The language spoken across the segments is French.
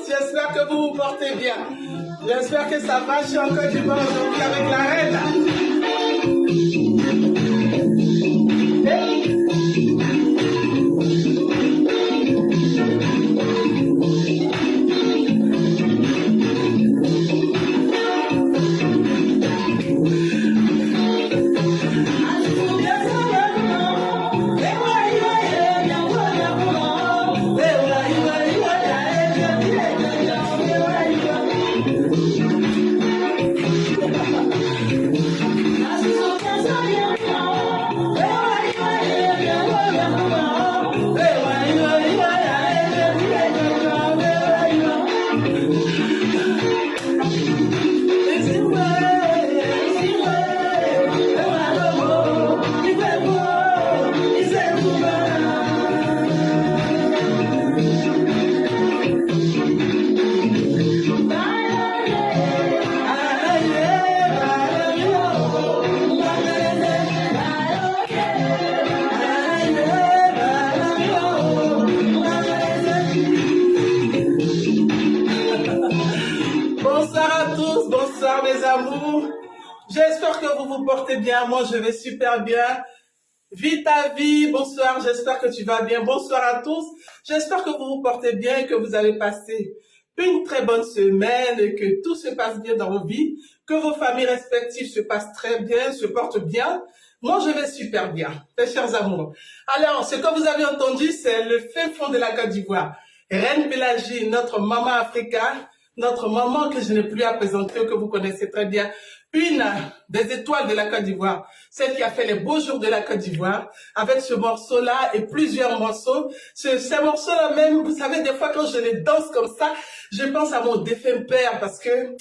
J'espère que vous vous portez bien. J'espère que ça va. Je suis en Côte d'Ivoire aujourd'hui avec la reine. Bonsoir mes amours, j'espère que vous vous portez bien, moi je vais super bien. Vis ta vie, bonsoir, j'espère que tu vas bien, bonsoir à tous. J'espère que vous vous portez bien et que vous avez passé une très bonne semaine et que tout se passe bien dans vos vies, que vos familles respectives se passent très bien, se portent bien. Moi je vais super bien, mes chers amours. Alors, ce que vous avez entendu, c'est le fin fond de la Côte d'Ivoire. Reine Pélagie, notre maman africaine, notre maman que je n'ai plus à présenter, que vous connaissez très bien, une des étoiles de la Côte d'Ivoire, celle qui a fait les beaux jours de la Côte d'Ivoire, avec ce morceau-là et plusieurs morceaux. Ces morceaux-là même, vous savez, des fois quand je les danse comme ça, je pense à mon défunt père parce que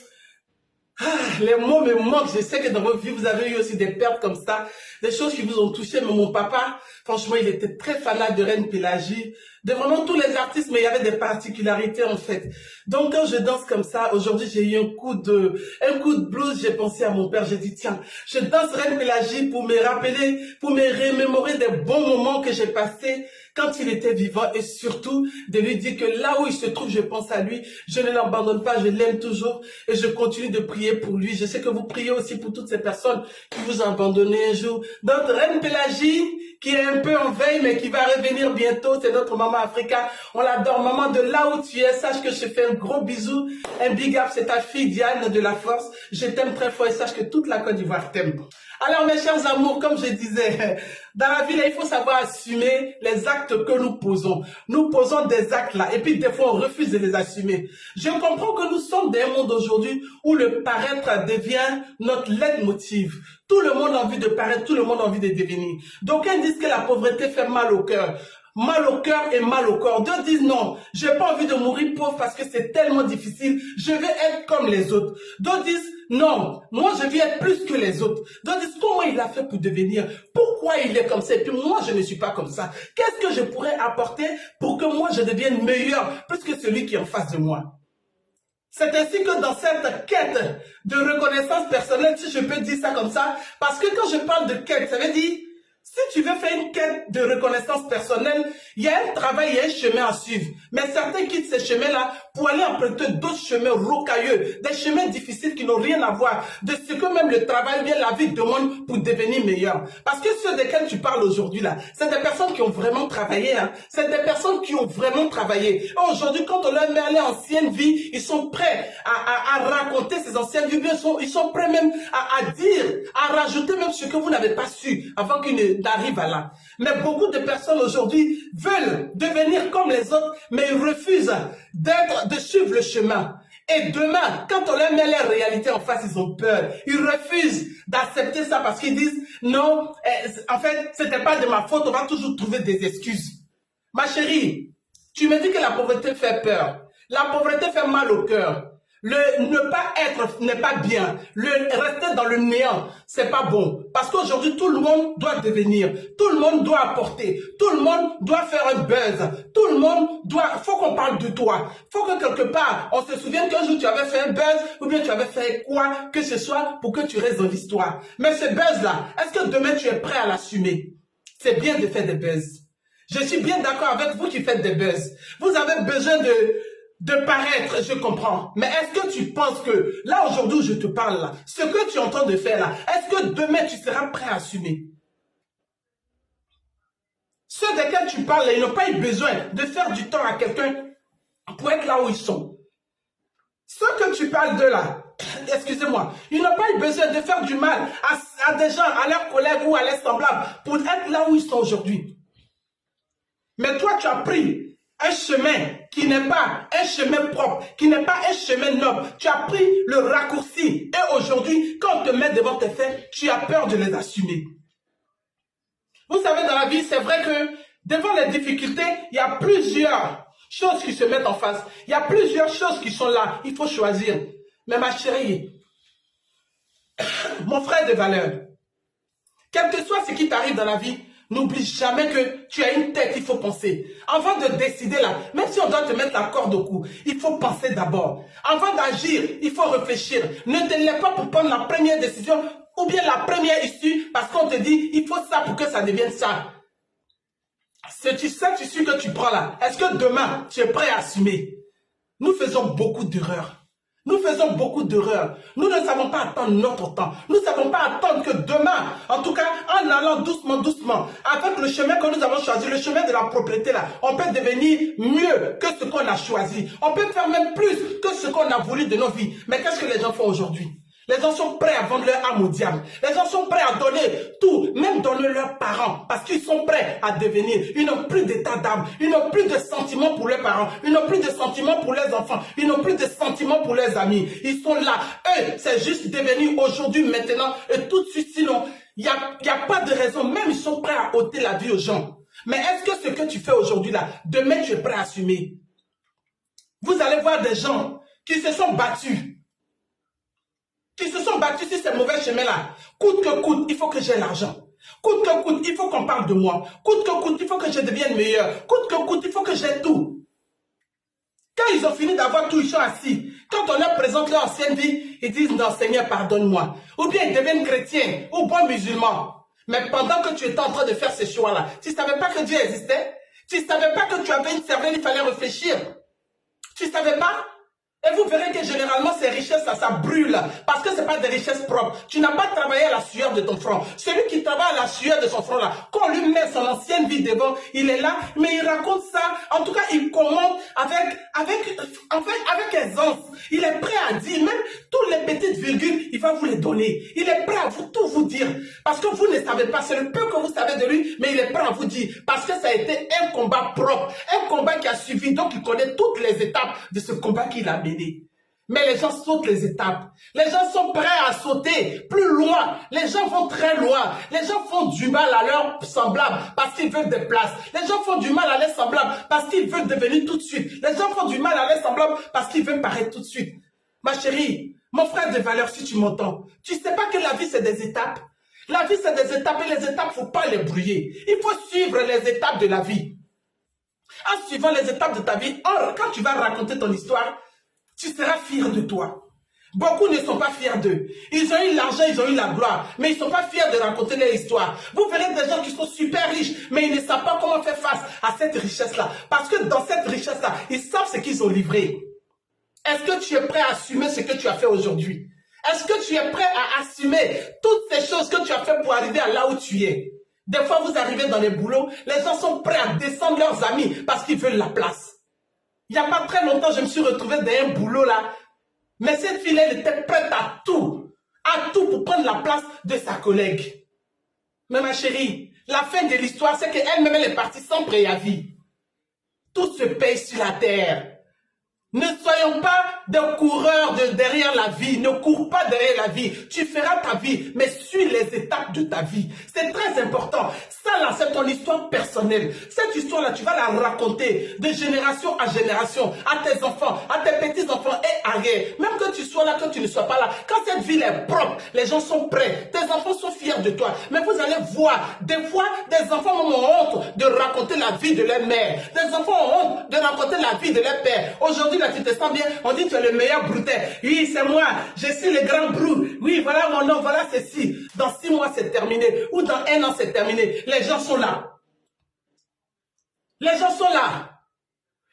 les mots me manquent. Je sais que dans vos vies, vous avez eu aussi des pertes comme ça, des choses qui vous ont touché. Mais mon papa, franchement, il était très fanat de Reine Pélagie. de vraiment tous les artistes, mais il y avait des particularités en fait. Donc quand je danse comme ça, aujourd'hui j'ai eu un coup de blues, j'ai pensé à mon père, j'ai dit tiens, je danse Reine Pélagie pour me rappeler, pour me remémorer des bons moments que j'ai passés quand il était vivant et surtout de lui dire que là où il se trouve, je pense à lui, je ne l'abandonne pas, je l'aime toujours et je continue de prier pour lui. Je sais que vous priez aussi pour toutes ces personnes qui vous ont abandonné un jour. Notre Reine Pélagie, qui est un peu en veille, mais qui va revenir bientôt, c'est notre maman Africa. On l'adore, maman, de là où tu es, sache que je te fais un gros bisou, un big up, c'est ta fille Diane de la Force. Je t'aime très fort et sache que toute la Côte d'Ivoire t'aime. Alors mes chers amours, comme je disais, dans la vie, là, il faut savoir assumer les actes que nous posons. Nous posons des actes là, et puis des fois on refuse de les assumer. Je comprends que nous sommes dans un monde aujourd'hui où le paraître devient notre leitmotiv. Tout le monde a envie de paraître, tout le monde a envie de devenir. D'aucuns disent que la pauvreté fait mal au cœur. Mal au cœur et mal au corps. D'autres disent non, j'ai pas envie de mourir pauvre parce que c'est tellement difficile, je vais être comme les autres. D'autres disent non, moi je vais être plus que les autres. D'autres disent comment il a fait pour devenir, pourquoi il est comme ça et puis moi je ne suis pas comme ça. Qu'est-ce que je pourrais apporter pour que moi je devienne meilleur plus que celui qui est en face de moi? C'est ainsi que dans cette quête de reconnaissance personnelle, si je peux dire ça comme ça, parce que quand je parle de quête, ça veut dire si tu veux faire une quête de reconnaissance personnelle, il y a un travail, il y a un chemin à suivre. Mais certains quittent ces chemins-là pour aller emprunter d'autres chemins rocailleux, des chemins difficiles qui n'ont rien à voir de ce que même le travail, bien la vie demande pour devenir meilleur. Parce que ceux desquels tu parles aujourd'hui là, c'est des personnes qui ont vraiment travaillé. Hein. C'est des personnes qui ont vraiment travaillé. Aujourd'hui, quand on leur met les anciennes vies, ils sont prêts à raconter ces anciennes vies. Ils sont prêts même à dire, à rajouter même ce que vous n'avez pas su avant qu'ils n'arrivent à là. Mais beaucoup de personnes aujourd'hui veulent devenir comme les autres, mais ils refusent de suivre le chemin. Et demain, quand on leur met les réalités en face, ils ont peur. Ils refusent d'accepter ça parce qu'ils disent non, en fait, c'était pas de ma faute, on va toujours trouver des excuses. Ma chérie, tu me dis que la pauvreté fait peur. La pauvreté fait mal au cœur. Le ne pas être n'est pas bien. Le rester dans le néant, c'est pas bon. Parce qu'aujourd'hui, tout le monde doit devenir. Tout le monde doit apporter. Tout le monde doit faire un buzz. Tout le monde doit... Faut qu'on parle de toi. Faut que quelque part, on se souvienne qu'un jour, tu avais fait un buzz ou bien tu avais fait quoi que ce soit pour que tu restes dans l'histoire. Mais ce buzz-là, est-ce que demain, tu es prêt à l'assumer? C'est bien de faire des buzz. Je suis bien d'accord avec vous qui faites des buzz. Vous avez besoin de paraître, je comprends. Mais est-ce que tu penses que, là aujourd'hui où je te parle là, ce que tu es en train de faire là, est-ce que demain tu seras prêt à assumer? Ceux desquels tu parles là, ils n'ont pas eu besoin de faire du temps à quelqu'un pour être là où ils sont. Ceux que tu parles de là, excusez-moi, ils n'ont pas eu besoin de faire du mal à des gens, à leurs collègues ou à leurs semblables pour être là où ils sont aujourd'hui. Mais toi tu as pris un chemin qui n'est pas un chemin propre, qui n'est pas un chemin noble. Tu as pris le raccourci. Et aujourd'hui, quand on te met devant tes faits, tu as peur de les assumer. Vous savez, dans la vie, c'est vrai que devant les difficultés, il y a plusieurs choses qui se mettent en face. Il y a plusieurs choses qui sont là. Il faut choisir. Mais ma chérie, mon frère de valeur, quel que soit ce qui t'arrive dans la vie, n'oublie jamais que tu as une tête, il faut penser. Avant de décider là, même si on doit te mettre la corde au cou, il faut penser d'abord. Avant d'agir, il faut réfléchir. Ne te lève pas pour prendre la première décision ou bien la première issue parce qu'on te dit, il faut ça pour que ça devienne ça. Cette issue que tu prends là, est-ce que demain, tu es prêt à assumer? Nous faisons beaucoup d'erreurs. Nous faisons beaucoup d'erreurs. Nous ne savons pas attendre notre temps. Nous ne savons pas attendre que demain, en tout cas, en allant doucement, doucement, avec le chemin que nous avons choisi, le chemin de la propriété là, on peut devenir mieux que ce qu'on a choisi. On peut faire même plus que ce qu'on a voulu de nos vies. Mais qu'est-ce que les gens font aujourd'hui? Les gens sont prêts à vendre leur âme au diable. Les gens sont prêts à donner tout, même donner leurs parents, parce qu'ils sont prêts à devenir. Ils n'ont plus d'état d'âme, ils n'ont plus de sentiments pour leurs parents, ils n'ont plus de sentiments pour leurs enfants, ils n'ont plus de sentiments pour leurs amis. Ils sont là. Eux, c'est juste devenir aujourd'hui, maintenant, et tout de suite. Sinon, il n'y a pas de raison. Même ils sont prêts à ôter la vie aux gens. Mais est-ce que ce que tu fais aujourd'hui là, demain tu es prêt à assumer? Vous allez voir des gens qui se sont battus. Qui se sont battus sur ces mauvais chemins-là. Coûte que coûte, il faut que j'ai l'argent. Coûte que coûte, il faut qu'on parle de moi. Coûte que coûte, il faut que je devienne meilleur. Coûte que coûte, il faut que j'aie tout. Quand ils ont fini d'avoir tout, ils sont assis. Quand on leur présente leur ancienne vie, ils disent non, Seigneur, pardonne-moi. Ou bien ils deviennent chrétiens ou bons musulmans. Mais pendant que tu étais en train de faire ces choix-là, tu ne savais pas que Dieu existait? Tu ne savais pas que tu avais une cervelle, il fallait réfléchir? Tu ne savais pas? Et vous verrez que généralement ces richesses-là, ça brûle. Parce que ce n'est pas des richesses propres. Tu n'as pas travaillé à la sueur de ton front. Celui qui travaille à la sueur de son front-là, quand on lui met son ancienne vie devant, il est là, mais il raconte ça. En tout cas, il commente avec aisance. Il est prêt à dire, même toutes les petites virgules, il va vous les donner. Il est prêt à tout vous dire. Parce que vous ne savez pas, c'est le peu que vous savez de lui, mais il est prêt à vous dire. Parce que ça a été un combat propre, un combat qui a suivi. Donc, il connaît toutes les étapes de ce combat qu'il a mené. Mais les gens sautent les étapes. Les gens sont prêts à sauter plus loin. Les gens vont très loin. Les gens font du mal à leurs semblables parce qu'ils veulent des places. Les gens font du mal à leurs semblables parce qu'ils veulent devenir tout de suite. Les gens font du mal à leurs semblables parce qu'ils veulent paraître tout de suite. Ma chérie, mon frère de valeur, si tu m'entends, tu ne sais pas que la vie c'est des étapes. La vie c'est des étapes et les étapes, il ne faut pas les brouiller. Il faut suivre les étapes de la vie. En suivant les étapes de ta vie, quand tu vas raconter ton histoire, tu seras fier de toi. Beaucoup ne sont pas fiers d'eux. Ils ont eu l'argent, ils ont eu la gloire, mais ils ne sont pas fiers de raconter leur histoire. Vous verrez des gens qui sont super riches, mais ils ne savent pas comment faire face à cette richesse-là. Parce que dans cette richesse-là, ils savent ce qu'ils ont livré. Est-ce que tu es prêt à assumer ce que tu as fait aujourd'hui? Est-ce que tu es prêt à assumer toutes ces choses que tu as fait pour arriver à là où tu es? Des fois, vous arrivez dans les boulots, les gens sont prêts à descendre leurs amis parce qu'ils veulent la place. Il n'y a pas très longtemps, je me suis retrouvé dans un boulot là. Mais cette fille, elle était prête à tout pour prendre la place de sa collègue. Mais ma chérie, la fin de l'histoire, c'est qu'elle-même, elle est partie sans préavis. Tout se paye sur la terre. Ne soyons pas des coureurs derrière la vie. Ne cours pas derrière la vie. Tu feras ta vie, mais suis les étapes de ta vie. C'est très important. Ça là, c'est ton histoire personnelle. Cette histoire-là, tu vas la raconter de génération à génération, à tes enfants, à tes petits-enfants et arrière. Même que tu sois là, que tu ne sois pas là. Quand cette ville est propre, les gens sont prêts. Tes enfants sont fiers de toi. Mais vous allez voir, des fois, des enfants ont honte de raconter la vie de leur mère. Des enfants ont honte de raconter la vie de leur père. Aujourd'hui, là, tu te sens bien. On dit que tu es le meilleur broutet. Oui, c'est moi. Je suis le grand brou. Oui, voilà mon nom, voilà ceci. Dans 6 mois, c'est terminé. Ou dans 1 an, c'est terminé. Les gens sont là. Les gens sont là.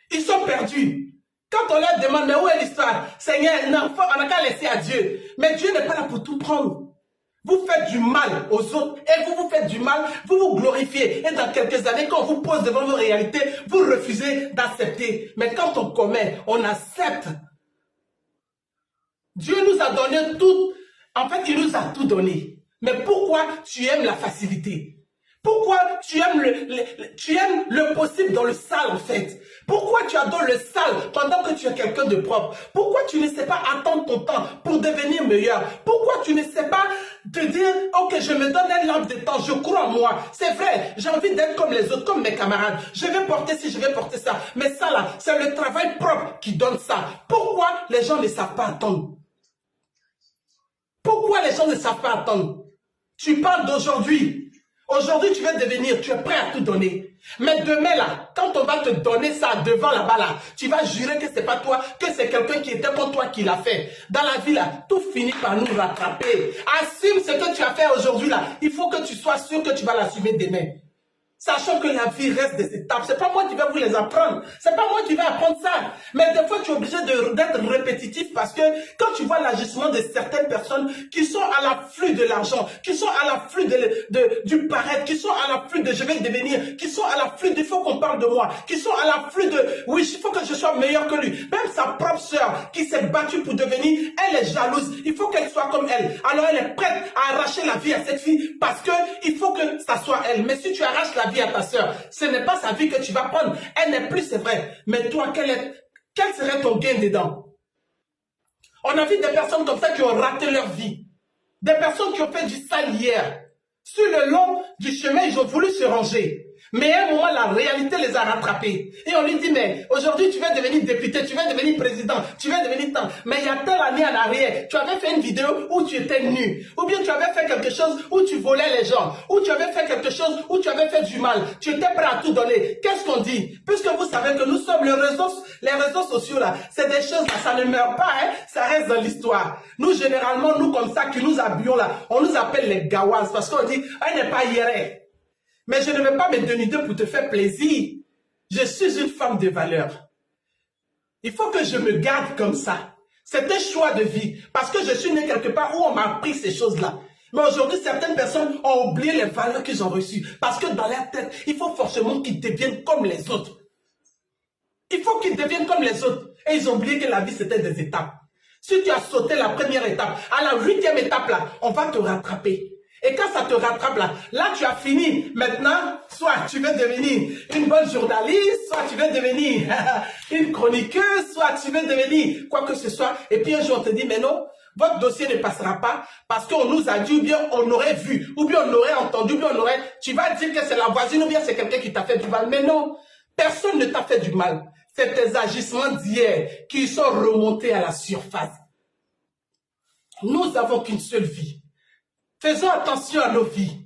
Ils sont perdus. Quand on leur demande, mais où est l'histoire? Seigneur, non, on n'a qu'à laisser à Dieu. Mais Dieu n'est pas là pour tout prendre. Vous faites du mal aux autres et vous faites du mal, vous vous glorifiez. Et dans quelques années, quand on vous pose devant vos réalités, vous refusez d'accepter. Mais quand on commet, on accepte. Dieu nous a donné tout. En fait, il nous a tout donné. Mais pourquoi tu aimes la facilité? Pourquoi tu aimes le possible dans le sale en fait? Pourquoi tu adores le sale pendant que tu es quelqu'un de propre? Pourquoi tu ne sais pas attendre ton temps pour devenir meilleur? Pourquoi tu ne sais pas te dire, ok, je me donne un laps de temps, je crois en moi. C'est vrai, j'ai envie d'être comme les autres, comme mes camarades. Je vais porter ci, je vais porter ça. Mais ça là, c'est le travail propre qui donne ça. Pourquoi les gens ne savent pas attendre? Pourquoi les gens ne savent pas attendre? Tu parles d'aujourd'hui. Aujourd'hui, tu veux devenir, tu es prêt à tout donner. Mais demain, là, quand on va te donner ça devant là-bas, là, tu vas jurer que ce n'est pas toi, que c'est quelqu'un qui était comme toi qui l'a fait. Dans la vie, là, tout finit par nous rattraper. Assume ce que tu as fait aujourd'hui, là. Il faut que tu sois sûr que tu vas l'assumer demain. Sachant que la vie reste des étapes. C'est pas moi qui vais vous les apprendre. C'est pas moi qui vais apprendre ça. Mais des fois, tu es obligé d'être répétitif parce que quand tu vois l'agissement de certaines personnes qui sont à l'afflux de l'argent, qui sont à l'afflux du paraître, qui sont à l'afflux de je vais devenir, qui sont à l'afflux il faut qu'on parle de moi, qui sont à l'afflux de oui, il faut que je sois meilleur que lui. Même sa propre sœur qui s'est battue pour devenir, elle est jalouse. Il faut qu'elle soit comme elle. Alors elle est prête à arracher la vie à cette fille parce que il faut que ça soit elle. Mais si tu arraches la vie à ta sœur, ce n'est pas sa vie que tu vas prendre. Elle n'est plus, c'est vrai. Mais toi, quel serait ton gain dedans? On a vu des personnes comme ça qui ont raté leur vie. Des personnes qui ont fait du sale hier. Sur le long du chemin, ils ont voulu se ranger. Mais à un moment, la réalité les a rattrapés. Et on lui dit, mais aujourd'hui, tu vas devenir député, tu vas devenir président, tu vas devenir tant. Mais il y a telle année en arrière, tu avais fait une vidéo où tu étais nu. Ou bien tu avais fait quelque chose où tu volais les gens. Ou tu avais fait quelque chose où tu avais fait du mal. Tu étais prêt à tout donner. Qu'est-ce qu'on dit? Puisque vous savez que nous sommes les réseaux sociaux là, c'est des choses là, ça ne meurt pas, hein, ça reste dans l'histoire. Nous, généralement, nous comme ça, qui nous habillons là, on nous appelle les gawaz parce qu'on dit, elle n'est pas hier. Mais je ne vais pas me dénuder pour te faire plaisir. Je suis une femme de valeur. Il faut que je me garde comme ça. C'est un choix de vie. Parce que je suis né quelque part où on m'a appris ces choses-là. Mais aujourd'hui, certaines personnes ont oublié les valeurs qu'ils ont reçues. Parce que dans leur tête, il faut forcément qu'ils deviennent comme les autres. Il faut qu'ils deviennent comme les autres. Et ils ont oublié que la vie, c'était des étapes. Si tu as sauté la première étape, à la 8e étape, là, on va te rattraper. Et quand ça te rattrape là tu as fini. Maintenant, soit tu veux devenir une bonne journaliste, soit tu veux devenir une chroniqueuse, soit tu veux devenir quoi que ce soit. Et puis un jour, on te dit, mais non, votre dossier ne passera pas parce qu'on nous a dit, ou bien on aurait vu, ou bien on aurait entendu, ou bien on aurait... Tu vas dire que c'est la voisine, ou bien c'est quelqu'un qui t'a fait du mal. Mais non, personne ne t'a fait du mal. C'est tes agissements d'hier qui sont remontés à la surface. Nous n'avons qu'une seule vie. Faisons attention à nos vies.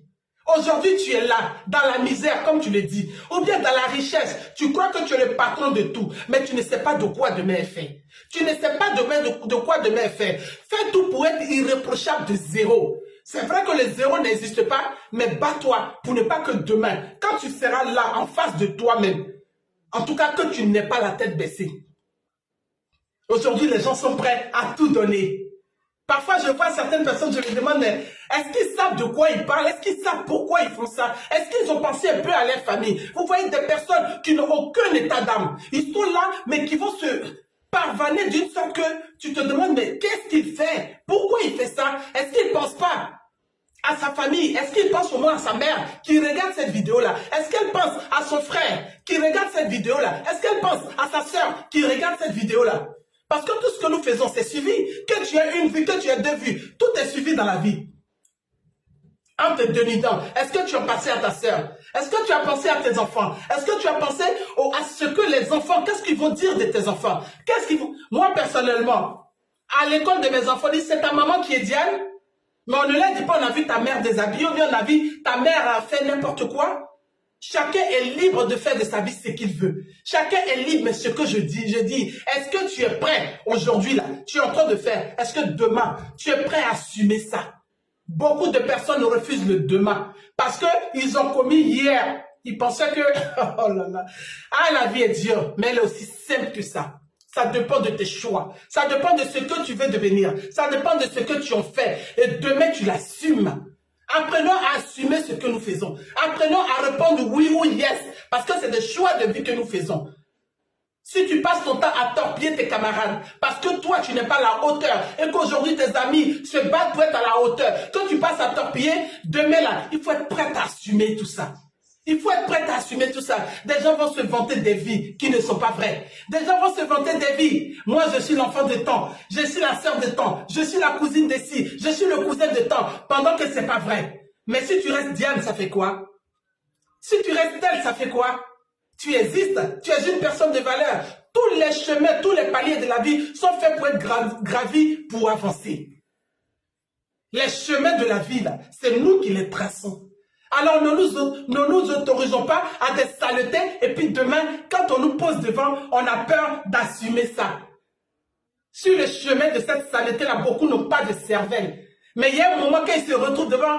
Aujourd'hui, tu es là, dans la misère, comme tu le dis, ou bien dans la richesse. Tu crois que tu es le patron de tout, mais tu ne sais pas de quoi demain est fait. Tu ne sais pas de quoi demain est fait. Fais tout pour être irréprochable de zéro. C'est vrai que le zéro n'existe pas, mais bats-toi pour ne pas que demain, quand tu seras là, en face de toi-même, en tout cas que tu n'aies pas la tête baissée. Aujourd'hui, les gens sont prêts à tout donner. Parfois, je vois certaines personnes, je me demande, est-ce qu'ils savent de quoi ils parlent? Est-ce qu'ils savent pourquoi ils font ça? Est-ce qu'ils ont pensé un peu à leur famille? Vous voyez des personnes qui n'ont aucun état d'âme. Ils sont là, mais qui vont se parvaner d'une sorte que tu te demandes, mais qu'est-ce qu'il fait? Pourquoi il fait ça? Est-ce qu'il ne pense pas à sa famille? Est-ce qu'il pense au moins à sa mère qui regarde cette vidéo-là? Est-ce qu'elle pense à son frère qui regarde cette vidéo-là? Est-ce qu'elle pense à sa sœur qui regarde cette vidéo-là? Parce que tout ce que nous faisons, c'est suivi. Que tu aies une vue, que tu aies deux vues, tout est suivi dans la vie. En te dénudant, est-ce que tu as pensé à ta sœur? Est-ce que tu as pensé à tes enfants? Est-ce que tu as pensé à ce que les enfants, qu'est-ce qu'ils vont dire de tes enfants? Qu'est-ce qu'ils vont... Moi, personnellement, à l'école de mes enfants, c'est ta maman qui est Diane, mais on ne leur dit pas, on a vu ta mère déshabillée, ou bien on a vu ta mère a fait n'importe quoi. Chacun est libre de faire de sa vie ce qu'il veut. Chacun est libre, mais ce que je dis, est-ce que tu es prêt aujourd'hui là? Tu es en train de faire. Est-ce que demain, tu es prêt à assumer ça? Beaucoup de personnes refusent le demain parce qu'ils ont commis hier. Ils pensaient que, oh là là, ah, la vie est dure, mais elle est aussi simple que ça. Ça dépend de tes choix. Ça dépend de ce que tu veux devenir. Ça dépend de ce que tu en fais. Et demain, tu l'assumes. Apprenons à assumer ce que nous faisons. Apprenons à répondre oui ou yes. Parce que c'est des choix de vie que nous faisons. Si tu passes ton temps à torpiller tes camarades, parce que toi, tu n'es pas à la hauteur, et qu'aujourd'hui, tes amis se battent pour être à la hauteur, que tu passes à torpiller, demain là, il faut être prêt à assumer tout ça. Il faut être prêt à assumer tout ça. Des gens vont se vanter des vies qui ne sont pas vraies. Des gens vont se vanter des vies. Moi, je suis l'enfant de temps. Je suis la sœur de temps. Je suis la cousine de ci. Je suis le cousin de temps. Pendant que c'est pas vrai. Mais si tu restes Diane, ça fait quoi? Si tu restes elle, ça fait quoi? Tu existes. Tu es une personne de valeur. Tous les chemins, tous les paliers de la vie sont faits pour être gravis pour avancer. Les chemins de la vie, là, c'est nous qui les traçons. Alors ne nous autorisons pas à des saletés et puis demain, quand on nous pose devant, on a peur d'assumer ça. Sur le chemin de cette saleté-là, beaucoup n'ont pas de cervelle. Mais il y a un moment quand ils se retrouvent devant,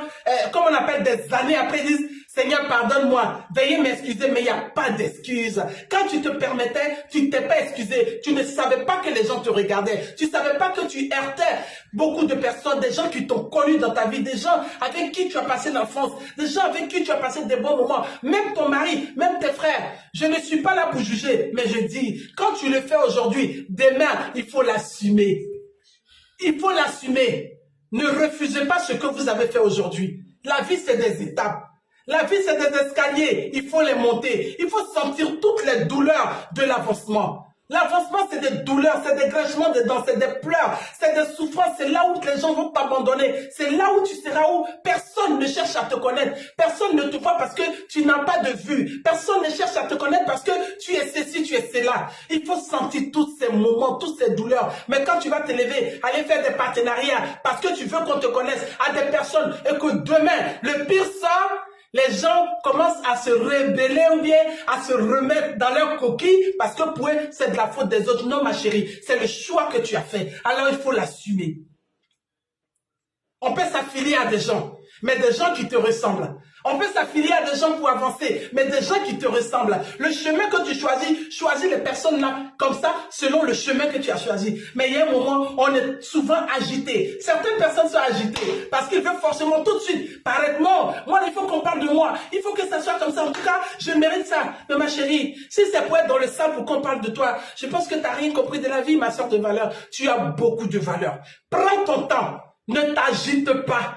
comme on appelle des années après, ils disent, Seigneur, pardonne-moi, veuillez m'excuser, mais il n'y a pas d'excuse. Quand tu te permettais, tu ne t'es pas excusé. Tu ne savais pas que les gens te regardaient. Tu ne savais pas que tu heurtais beaucoup de personnes, des gens qui t'ont connu dans ta vie, des gens avec qui tu as passé l'enfance, des gens avec qui tu as passé des bons moments, même ton mari, même tes frères. Je ne suis pas là pour juger, mais je dis, quand tu le fais aujourd'hui, demain, il faut l'assumer. Il faut l'assumer. Ne refusez pas ce que vous avez fait aujourd'hui. La vie, c'est des étapes. La vie, c'est des escaliers. Il faut les monter. Il faut sentir toutes les douleurs de l'avancement. L'avancement, c'est des douleurs, c'est des grinchements de dents, c'est des pleurs, c'est des souffrances. C'est là où les gens vont t'abandonner. C'est là où tu seras où personne ne cherche à te connaître. Personne ne te voit parce que tu n'as pas de vue. Personne ne cherche à te connaître parce que tu es ceci, tu es cela. Il faut sentir tous ces moments, toutes ces douleurs. Mais quand tu vas te lever, aller faire des partenariats parce que tu veux qu'on te connaisse à des personnes et que demain, le pire sort, les gens commencent à se rebeller ou bien à se remettre dans leur coquille parce que pour eux, c'est de la faute des autres. Non, ma chérie, c'est le choix que tu as fait. Alors, il faut l'assumer. On peut s'affilier à des gens, mais des gens qui te ressemblent. On peut s'affilier à des gens pour avancer, mais des gens qui te ressemblent. Le chemin que tu choisis les personnes là, comme ça, selon le chemin que tu as choisi. Mais il y a un moment, on est souvent agité. Certaines personnes sont agitées parce qu'ils veulent forcément tout de suite paraître moi, il faut qu'on parle de moi. Il faut que ça soit comme ça. En tout cas, je mérite ça. Mais ma chérie, si c'est pour être dans le sable pour qu'on parle de toi, je pense que tu n'as rien compris de la vie, ma soeur de valeur. Tu as beaucoup de valeur. Prends ton temps. Ne t'agite pas.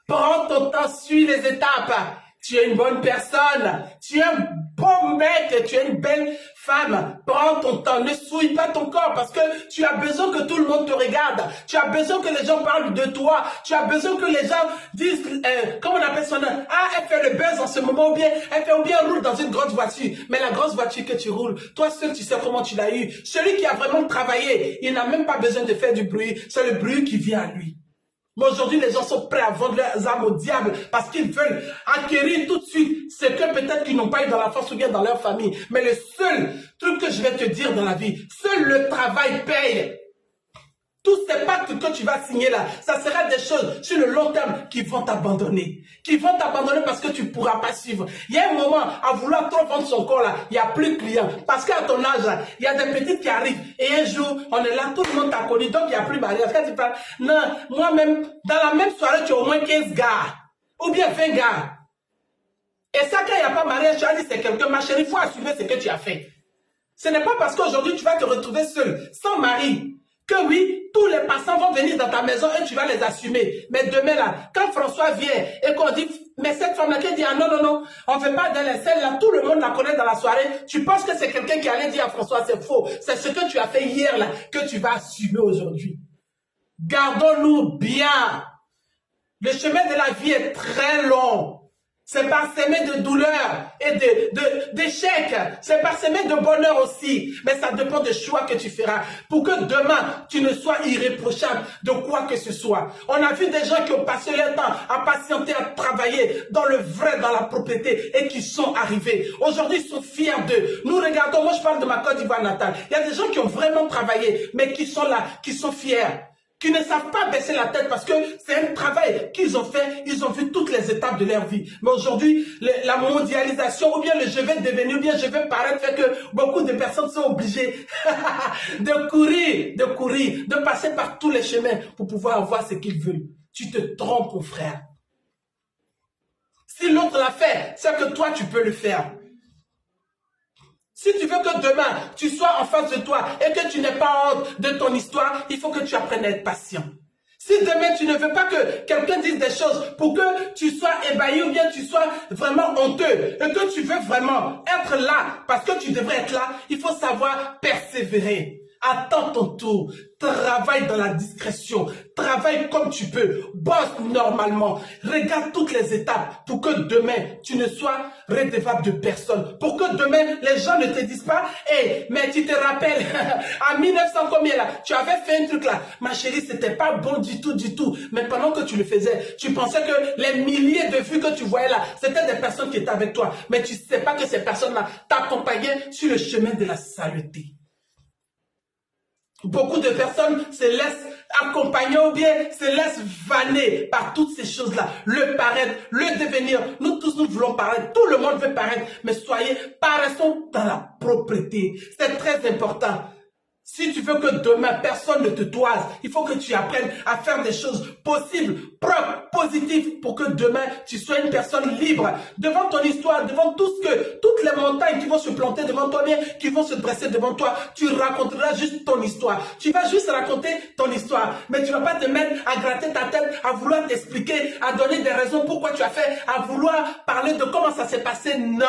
Prends ton temps, suis les étapes. Tu es une bonne personne. Tu es un bon mec. Tu es une belle femme. Prends ton temps. Ne souille pas ton corps parce que tu as besoin que tout le monde te regarde. Tu as besoin que les gens parlent de toi. Tu as besoin que les gens disent, comment on appelle son nom? Ah, elle fait le buzz en ce moment ou bien, elle roule dans une grosse voiture. Mais la grosse voiture que tu roules, toi seul, tu sais comment tu l'as eu. Celui qui a vraiment travaillé, il n'a même pas besoin de faire du bruit. C'est le bruit qui vient à lui. Mais aujourd'hui, les gens sont prêts à vendre leurs âmes au diable parce qu'ils veulent acquérir tout de suite ce que peut-être qu'ils n'ont pas eu dans la force ou bien dans leur famille. Mais le seul truc que je vais te dire dans la vie, seul le travail paye. Tous ces pactes que tu vas signer là, ça sera des choses sur le long terme qui vont t'abandonner. Qui vont t'abandonner parce que tu ne pourras pas suivre. Il y a un moment, à vouloir trop vendre son corps là, il n'y a plus de clients. Parce qu'à ton âge là, il y a des petites qui arrivent. Et un jour, on est là, tout le monde t'a connu, donc il n'y a plus de mariage. Quand tu parles, non, moi-même, dans la même soirée, tu as au moins 15 gars. Ou bien 20 gars. Et ça, quand il n'y a pas de mariage, tu as dit c'est quelqu'un, ma chérie, il faut assumer ce que tu as fait. Ce n'est pas parce qu'aujourd'hui, tu vas te retrouver seul, sans mari, que oui, tous les passants vont venir dans ta maison et tu vas les assumer. Mais demain là, quand François vient et qu'on dit, mais cette femme-là qui dit, ah non, non, non, on ne fait pas dans les selles là, tout le monde la connaît dans la soirée, tu penses que c'est quelqu'un qui allait dire à François, c'est faux. C'est ce que tu as fait hier là, que tu vas assumer aujourd'hui. Gardons-nous bien. Le chemin de la vie est très long. C'est parsemé de douleurs et d'échecs. C'est parsemé de bonheur aussi. Mais ça dépend des choix que tu feras. Pour que demain, tu ne sois irréprochable de quoi que ce soit. On a vu des gens qui ont passé leur temps à patienter, à travailler dans le vrai, dans la propriété et qui sont arrivés. Aujourd'hui, ils sont fiers d'eux. Nous regardons, moi je parle de ma Côte d'Ivoire natale. Il y a des gens qui ont vraiment travaillé, mais qui sont là, qui sont fiers, qui ne savent pas baisser la tête parce que c'est un travail qu'ils ont fait, ils ont vu toutes les étapes de leur vie. Mais aujourd'hui, la mondialisation, ou bien le je vais devenir, ou bien je vais paraître, fait que beaucoup de personnes sont obligées de courir, de passer par tous les chemins pour pouvoir avoir ce qu'ils veulent. Tu te trompes, mon frère. Si l'autre l'a fait, c'est que toi, tu peux le faire. Si tu veux que demain, tu sois en face de toi et que tu n'aies pas honte de ton histoire, il faut que tu apprennes à être patient. Si demain, tu ne veux pas que quelqu'un dise des choses pour que tu sois ébahi ou bien tu sois vraiment honteux et que tu veux vraiment être là parce que tu devrais être là, il faut savoir persévérer. Attends ton tour, travaille dans la discrétion, travaille comme tu peux, bosse normalement, regarde toutes les étapes pour que demain, tu ne sois redevable de personne. Pour que demain, les gens ne te disent pas, hey, mais tu te rappelles, en 1900 combien là, tu avais fait un truc là, ma chérie, c'était pas bon du tout, mais pendant que tu le faisais, tu pensais que les milliers de vues que tu voyais là, c'était des personnes qui étaient avec toi, mais tu sais pas que ces personnes-là t'accompagnaient sur le chemin de la saleté. Beaucoup de personnes se laissent accompagner ou bien se laissent vanner par toutes ces choses-là. Le paraître, le devenir. Nous tous, nous voulons paraître. Tout le monde veut paraître. Mais paraissons dans la propreté. C'est très important. Si tu veux que demain, personne ne te toise, il faut que tu apprennes à faire des choses possibles, propres, positives, pour que demain, tu sois une personne libre. Devant ton histoire, devant toutes les montagnes qui vont se planter devant toi, bien, qui vont se dresser devant toi, tu raconteras juste ton histoire. Tu vas juste raconter ton histoire, mais tu ne vas pas te mettre à gratter ta tête, à vouloir t'expliquer, à donner des raisons pourquoi tu as fait, à vouloir parler de comment ça s'est passé. Non!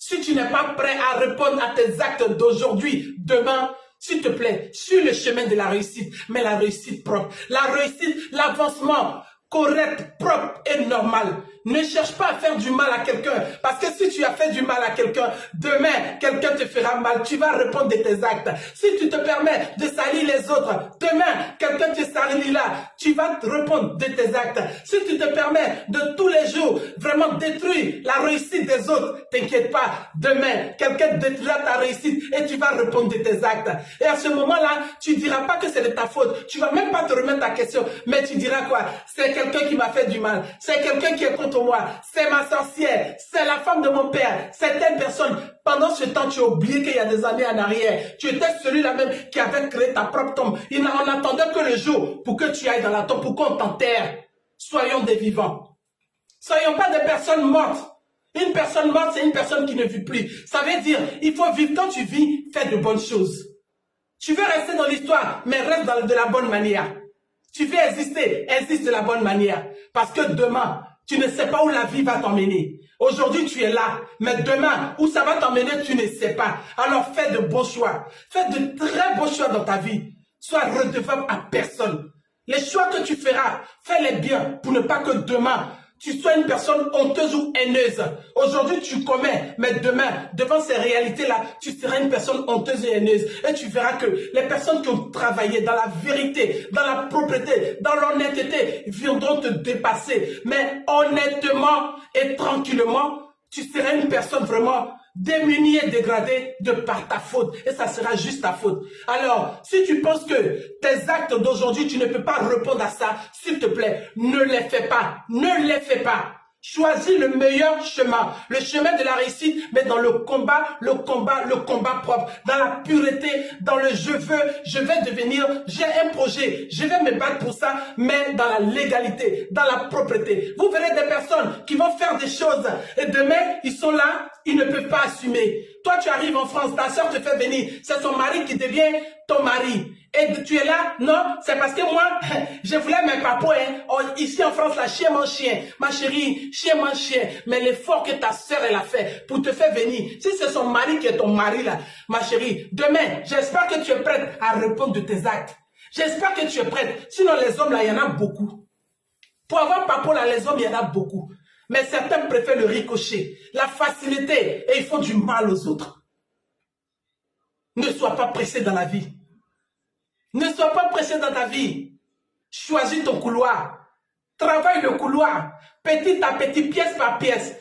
Si tu n'es pas prêt à répondre à tes actes d'aujourd'hui, demain, s'il te plaît, sur le chemin de la réussite, mais la réussite propre, la réussite, l'avancement correct, propre et normal. Ne cherche pas à faire du mal à quelqu'un, parce que si tu as fait du mal à quelqu'un, demain, quelqu'un te fera mal, tu vas répondre de tes actes. Si tu te permets de salir les autres, demain, quelqu'un te salit là, tu vas répondre de tes actes. Si tu te permets de tous les jours vraiment détruire la réussite des autres, t'inquiète pas, demain, quelqu'un détruira ta réussite et tu vas répondre de tes actes. Et à ce moment-là, tu ne diras pas que c'est de ta faute, tu ne vas même pas te remettre ta question, mais tu diras quoi? C'est quelqu'un qui m'a fait du mal, c'est quelqu'un qui est contre moi, c'est ma sorcière, c'est la femme de mon père, c'est telle personne. Pendant ce temps, tu as oublié qu'il y a des années en arrière, tu étais celui-là même qui avait créé ta propre tombe. On n'attendait que le jour pour que tu ailles dans la tombe, pour qu'on t'enterre. Soyons des vivants. Soyons pas des personnes mortes. Une personne morte, c'est une personne qui ne vit plus. Ça veut dire, il faut vivre. Quand tu vis, fais de bonnes choses. Tu veux rester dans l'histoire, mais reste de la bonne manière. Tu veux exister, existe de la bonne manière. Parce que demain, tu ne sais pas où la vie va t'emmener. Aujourd'hui, tu es là, mais demain, où ça va t'emmener, tu ne sais pas. Alors fais de bons choix. Fais de très beaux choix dans ta vie. Sois redevable à personne. Les choix que tu feras, fais-les bien pour ne pas que demain, tu sois une personne honteuse ou haineuse. Aujourd'hui, tu commets, mais demain, devant ces réalités-là, tu seras une personne honteuse et haineuse. Et tu verras que les personnes qui ont travaillé dans la vérité, dans la propreté, dans l'honnêteté, viendront te dépasser. Mais honnêtement et tranquillement, tu seras une personne vraiment démunie et dégradée de par ta faute. Et ça sera juste ta faute. Alors, si tu penses que tes actes d'aujourd'hui, tu ne peux pas répondre à ça, s'il te plaît, ne les fais pas. Ne les fais pas. Choisis le meilleur chemin, le chemin de la réussite, mais dans le combat propre, dans la pureté, dans le je vais devenir, j'ai un projet, je vais me battre pour ça, mais dans la légalité, dans la propreté. Vous verrez des personnes qui vont faire des choses et demain, ils sont là, ils ne peuvent pas assumer. Toi, tu arrives en France, ta soeur te fait venir, c'est son mari qui devient ton mari. Et tu es là? Non, c'est parce que moi, je voulais mes papos, hein. Oh, ici en France, là, chien mon chien. Ma chérie, chien mon chien. Mais l'effort que ta soeur, elle a fait pour te faire venir, si c'est son mari qui est ton mari, là, ma chérie, demain, j'espère que tu es prête à répondre de tes actes. J'espère que tu es prête. Sinon, les hommes, là, il y en a beaucoup. Pour avoir papo, là, les hommes, il y en a beaucoup. Mais certains préfèrent le ricochet, la facilité, et ils font du mal aux autres. Ne sois pas pressé dans la vie. Ne sois pas pressé dans ta vie. Choisis ton couloir. Travaille le couloir, petit à petit, pièce par pièce.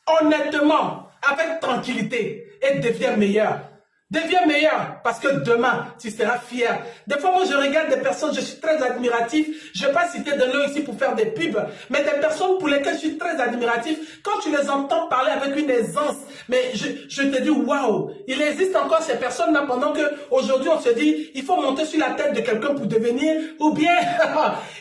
Honnêtement, avec tranquillité, et deviens meilleur. Deviens meilleur, parce que demain, tu seras fier. Des fois, moi, je regarde des personnes, je suis très admiratif. Je ne vais pas citer de nom ici pour faire des pubs, mais des personnes pour lesquelles je suis très admiratif, quand tu les entends parler avec une aisance, mais je te dis, waouh, il existe encore ces personnes-là pendant qu'aujourd'hui, on se dit, il faut monter sur la tête de quelqu'un pour devenir, ou bien,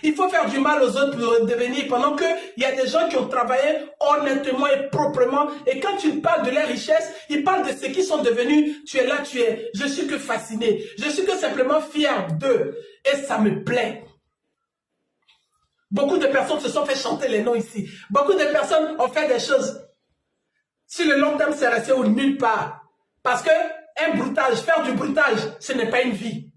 il faut faire du mal aux autres pour devenir, pendant qu'il y a des gens qui ont travaillé honnêtement et proprement, et quand tu parles de leur richesse, ils parlent de ce qu'ils sont devenus, tu es là, je suis que fasciné, je suis que simplement fier d'eux et ça me plaît. Beaucoup de personnes se sont fait chanter les noms ici. Beaucoup de personnes ont fait des choses. Sur le long terme, c'est resté où nulle part. Parce que un broutage, faire du broutage, ce n'est pas une vie.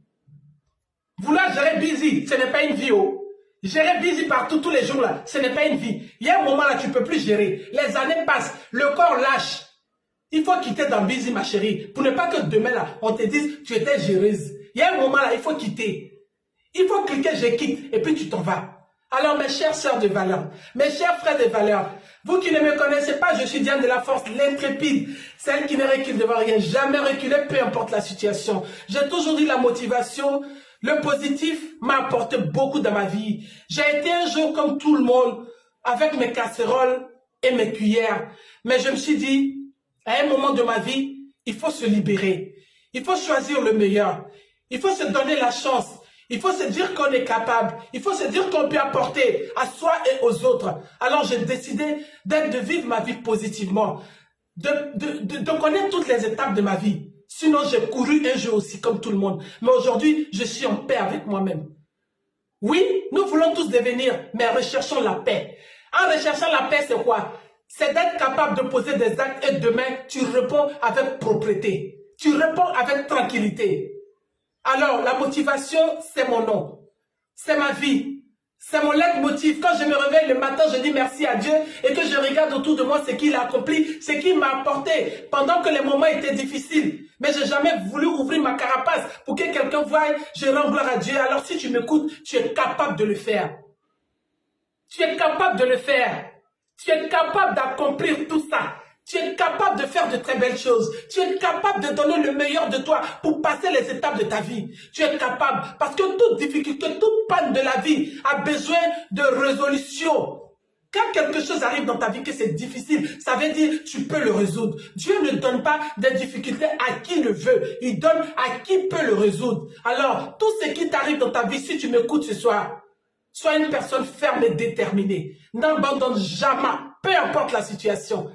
Vouloir gérer busy, ce n'est pas une vie. Oh. Gérer busy partout, tous les jours là, ce n'est pas une vie. Il y a un moment là, tu ne peux plus gérer. Les années passent, le corps lâche. Il faut quitter dans busy, ma chérie, pour ne pas que demain, là, on te dise, tu étais géreuse. Il y a un moment, là, il faut quitter. Il faut cliquer, je quitte, et puis tu t'en vas. Alors, mes chères sœurs de valeur, mes chers frères de valeur, vous qui ne me connaissez pas, je suis Diane de la Force, l'intrépide, celle qui ne recule devant rien, jamais reculer, peu importe la situation. J'ai toujours dit la motivation, le positif m'a apporté beaucoup dans ma vie. J'ai été un jour comme tout le monde, avec mes casseroles et mes cuillères. Mais je me suis dit, à un moment de ma vie, il faut se libérer. Il faut choisir le meilleur. Il faut se donner la chance. Il faut se dire qu'on est capable. Il faut se dire qu'on peut apporter à soi et aux autres. Alors j'ai décidé de vivre ma vie positivement. De connaître toutes les étapes de ma vie. Sinon j'ai couru un jeu aussi comme tout le monde. Mais aujourd'hui, je suis en paix avec moi-même. Oui, nous voulons tous devenir, mais recherchons la paix. En recherchant la paix, c'est quoi? c'est d'être capable de poser des actes et demain, tu réponds avec propreté. Tu réponds avec tranquillité. Alors, la motivation, c'est mon nom. C'est ma vie. C'est mon leitmotiv. Quand je me réveille le matin, je dis merci à Dieu et que je regarde autour de moi ce qu'il a accompli, ce qu'il m'a apporté pendant que les moments étaient difficiles. Mais je n'ai jamais voulu ouvrir ma carapace pour que quelqu'un voie, je rends gloire à Dieu. Alors si tu m'écoutes, tu es capable de le faire. Tu es capable de le faire. Tu es capable d'accomplir tout ça. Tu es capable de faire de très belles choses. Tu es capable de donner le meilleur de toi pour passer les étapes de ta vie. Tu es capable parce que toute difficulté, toute panne de la vie a besoin de résolution. Quand quelque chose arrive dans ta vie que c'est difficile, ça veut dire que tu peux le résoudre. Dieu ne donne pas des difficultés à qui le veut. Il donne à qui peut le résoudre. Alors, tout ce qui t'arrive dans ta vie, si tu m'écoutes ce soir, sois une personne ferme et déterminée. N'abandonne jamais, peu importe la situation.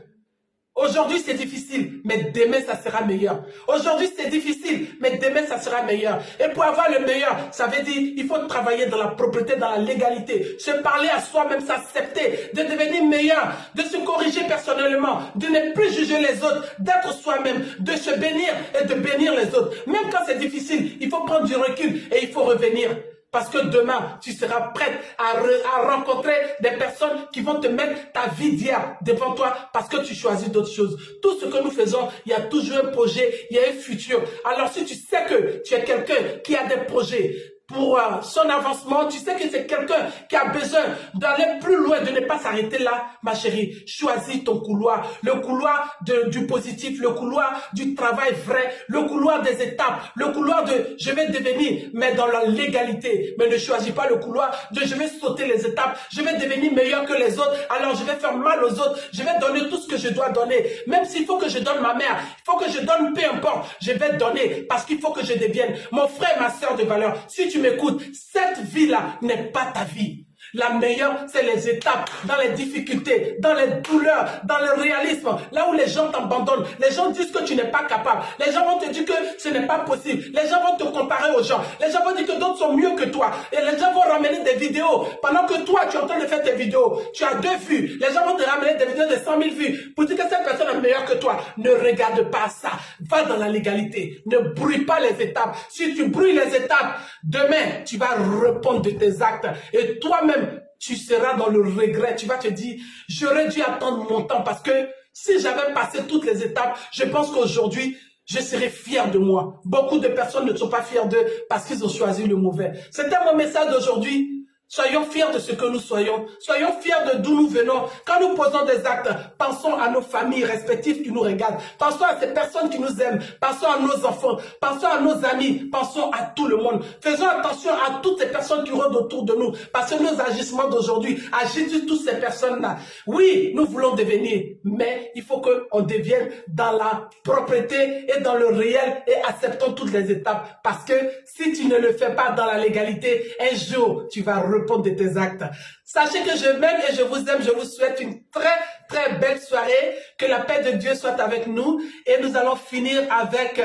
Aujourd'hui, c'est difficile, mais demain, ça sera meilleur. Aujourd'hui, c'est difficile, mais demain, ça sera meilleur. Et pour avoir le meilleur, ça veut dire il faut travailler dans la propreté, dans la légalité, se parler à soi-même, s'accepter, de devenir meilleur, de se corriger personnellement, de ne plus juger les autres, d'être soi-même, de se bénir et de bénir les autres. Même quand c'est difficile, il faut prendre du recul et il faut revenir. Parce que demain, tu seras prête à rencontrer des personnes qui vont te mettre ta vie d'hier devant toi parce que tu choisis d'autres choses. Tout ce que nous faisons, il y a toujours un projet, il y a un futur. Alors si tu sais que tu es quelqu'un qui a des projets pour son avancement, tu sais que c'est quelqu'un qui a besoin d'aller plus loin, de ne pas s'arrêter là, ma chérie. Choisis ton couloir, le couloir du positif, le couloir du travail vrai, le couloir des étapes, le couloir de je vais devenir, mais dans la légalité. Mais ne choisis pas le couloir de je vais sauter les étapes, je vais devenir meilleur que les autres, alors je vais faire mal aux autres, je vais donner tout ce que je dois donner. Même s'il faut que je donne ma mère, il faut que je donne, peu importe, je vais donner parce qu'il faut que je devienne mon frère, ma soeur de valeur. Si tu m'écoutes, cette vie-là n'est pas ta vie. La meilleure, c'est les étapes, dans les difficultés, dans les douleurs, dans le réalisme, là où les gens t'abandonnent. Les gens disent que tu n'es pas capable. Les gens vont te dire que ce n'est pas possible. Les gens vont te comparer aux gens. Les gens vont dire que d'autres sont mieux que toi. Et les gens vont ramener des vidéos. Pendant que toi, tu es en train de faire tes vidéos, tu as 2 vues. Les gens vont te ramener des vidéos de 100 000 vues pour dire que cette personne est meilleure que toi. Ne regarde pas ça. Va dans la légalité. Ne brûle pas les étapes. Si tu brûles les étapes, demain, tu vas répondre de tes actes. Et toi-même, tu seras dans le regret. Tu vas te dire, j'aurais dû attendre mon temps parce que si j'avais passé toutes les étapes, je pense qu'aujourd'hui, je serais fier de moi. Beaucoup de personnes ne sont pas fiers d'eux parce qu'ils ont choisi le mauvais. C'était mon message d'aujourd'hui. Soyons fiers de ce que nous soyons. Soyons fiers de d'où nous venons. Quand nous posons des actes, pensons à nos familles respectives qui nous regardent. Pensons à ces personnes qui nous aiment. Pensons à nos enfants. Pensons à nos amis. Pensons à tout le monde. Faisons attention à toutes ces personnes qui rôdent autour de nous. Parce que nos agissements d'aujourd'hui agissent sur toutes ces personnes-là. Oui, nous voulons devenir, mais il faut qu'on devienne dans la propreté et dans le réel et acceptons toutes les étapes. Parce que si tu ne le fais pas dans la légalité, un jour, tu vas répondre de tes actes. Sachez que je m'aime et je vous aime. Je vous souhaite une très belle soirée. Que la paix de Dieu soit avec nous. Et nous allons finir avec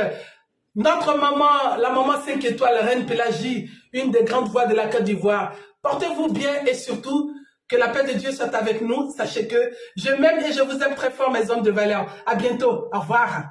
notre maman, la maman 5 étoiles, Reine Pélagie, une des grandes voix de la Côte d'Ivoire. Portez-vous bien et surtout, que la paix de Dieu soit avec nous. Sachez que je m'aime et je vous aime très fort, mes hommes de valeur. À bientôt. Au revoir.